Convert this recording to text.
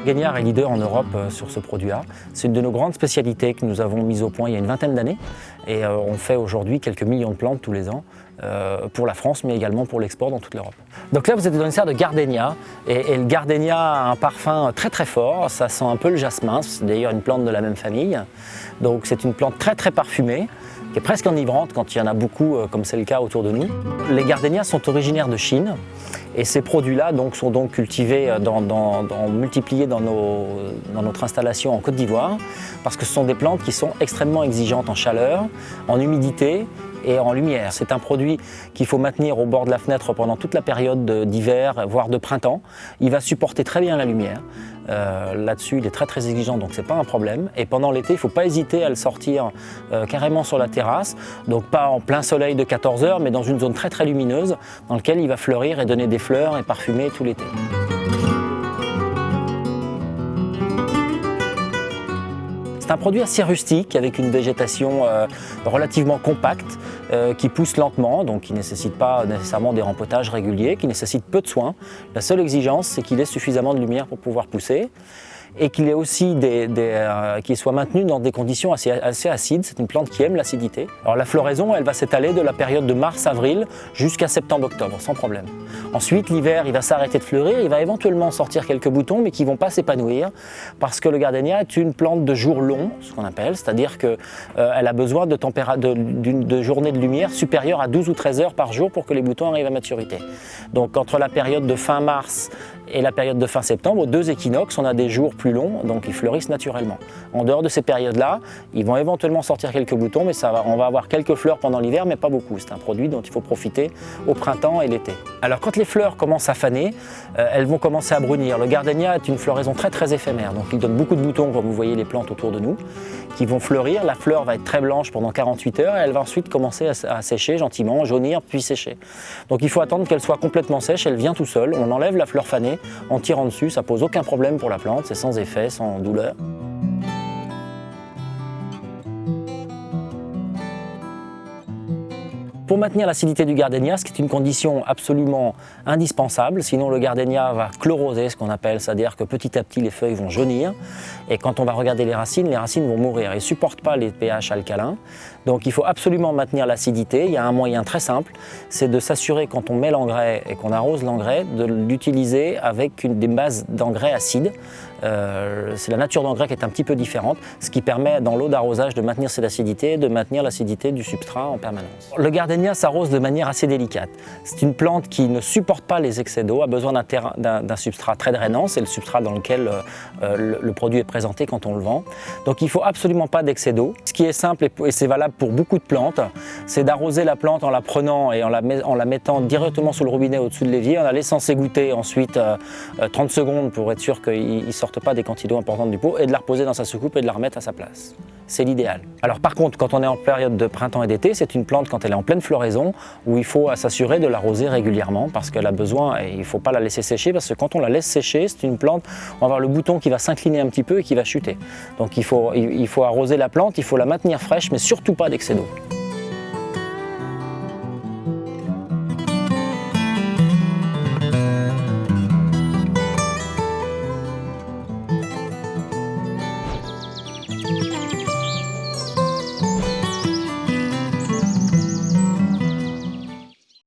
Gagnard est leader en Europe sur ce produit-là. C'est une de nos grandes spécialités que nous avons mises au point il y a une vingtaine d'années et on fait aujourd'hui quelques millions de plantes tous les ans pour la France mais également pour l'export dans toute l'Europe. Donc là vous êtes dans une serre de gardénia et le gardénia a un parfum très très fort, ça sent un peu le jasmin, c'est d'ailleurs une plante de la même famille. Donc c'est une plante très très parfumée qui est presque enivrante quand il y en a beaucoup comme c'est le cas autour de nous. Les gardénias sont originaires de Chine. Et ces produits-là sont donc cultivés, multipliés dans notre installation en Côte d'Ivoire parce que ce sont des plantes qui sont extrêmement exigeantes en chaleur, en humidité et en lumière. C'est un produit qu'il faut maintenir au bord de la fenêtre pendant toute la période d'hiver, voire de printemps. Il va supporter très bien la lumière. Là-dessus, il est très très exigeant, donc c'est pas un problème. Et pendant l'été, il ne faut pas hésiter à le sortir carrément sur la terrasse, donc pas en plein soleil de 14 heures, mais dans une zone très très lumineuse dans laquelle il va fleurir et donner des fleurs et parfumer tout l'été. C'est un produit assez rustique avec une végétation relativement compacte qui pousse lentement, donc qui ne nécessite pas nécessairement des rempotages réguliers, qui nécessite peu de soins. La seule exigence, c'est qu'il ait suffisamment de lumière pour pouvoir pousser et qu'il ait aussi qu'il soit maintenu dans des conditions assez acides. C'est une plante qui aime l'acidité. Alors la floraison, elle va s'étaler de la période de mars-avril jusqu'à septembre-octobre, sans problème. Ensuite, l'hiver, il va s'arrêter de fleurir, il va éventuellement sortir quelques boutons, mais qui ne vont pas s'épanouir, parce que le gardénia est une plante de jour long, ce qu'on appelle, c'est-à-dire qu'elle a besoin de journées de lumière supérieures à 12 ou 13 heures par jour pour que les boutons arrivent à maturité. Donc entre la période de fin mars et la période de fin septembre, aux deux équinoxes, on a des jours plus longs, donc ils fleurissent naturellement. En dehors de ces périodes-là, ils vont éventuellement sortir quelques boutons, mais on va avoir quelques fleurs pendant l'hiver, mais pas beaucoup. C'est un produit dont il faut profiter au printemps et l'été. Alors quand les fleurs commencent à faner, elles vont commencer à brunir. Le gardénia est une floraison très très éphémère, donc il donne beaucoup de boutons, comme vous voyez les plantes autour de nous, qui vont fleurir. La fleur va être très blanche pendant 48 heures et elle va ensuite commencer à sécher gentiment, jaunir, puis sécher. Donc il faut attendre qu'elle soit complètement sèche, elle vient tout seul, on enlève la fleur fanée, en tirant dessus, ça pose aucun problème pour la plante, c'est sans effet, sans douleur. Pour maintenir l'acidité du gardénia, ce qui est une condition absolument indispensable, sinon le gardénia va chloroser, ce qu'on appelle, c'est-à-dire que petit à petit les feuilles vont jaunir et quand on va regarder les racines vont mourir. Ils ne supportent pas les pH alcalins, donc il faut absolument maintenir l'acidité. Il y a un moyen très simple, c'est de s'assurer quand on met l'engrais et qu'on arrose l'engrais, de l'utiliser avec des bases d'engrais acides. C'est la nature d'engrais qui est un petit peu différente, ce qui permet dans l'eau d'arrosage de maintenir cette acidité et de maintenir l'acidité du substrat en permanence. Le gardénia s'arrose de manière assez délicate. C'est une plante qui ne supporte pas les excès d'eau, a besoin d'un substrat très drainant, c'est le substrat dans lequel le produit est présenté quand on le vend. Donc il ne faut absolument pas d'excès d'eau. Ce qui est simple et c'est valable pour beaucoup de plantes, c'est d'arroser la plante en la prenant et en la mettant directement sous le robinet au-dessus de l'évier, en la laissant s'égoutter ensuite 30 secondes pour être sûr qu'il ne sorte pas des quantités d'eau importantes du pot et de la reposer dans sa soucoupe et de la remettre à sa place. C'est l'idéal. Alors par contre, quand on est en période de printemps et d'été, c'est une plante quand elle est en pleine floraison où il faut s'assurer de l'arroser régulièrement parce qu'elle a besoin et il ne faut pas la laisser sécher parce que quand on la laisse sécher, c'est une plante, on va avoir le bouton qui va s'incliner un petit peu et qui va chuter. Donc il faut arroser la plante, il faut la maintenir fraîche mais surtout pas d'excès d'eau.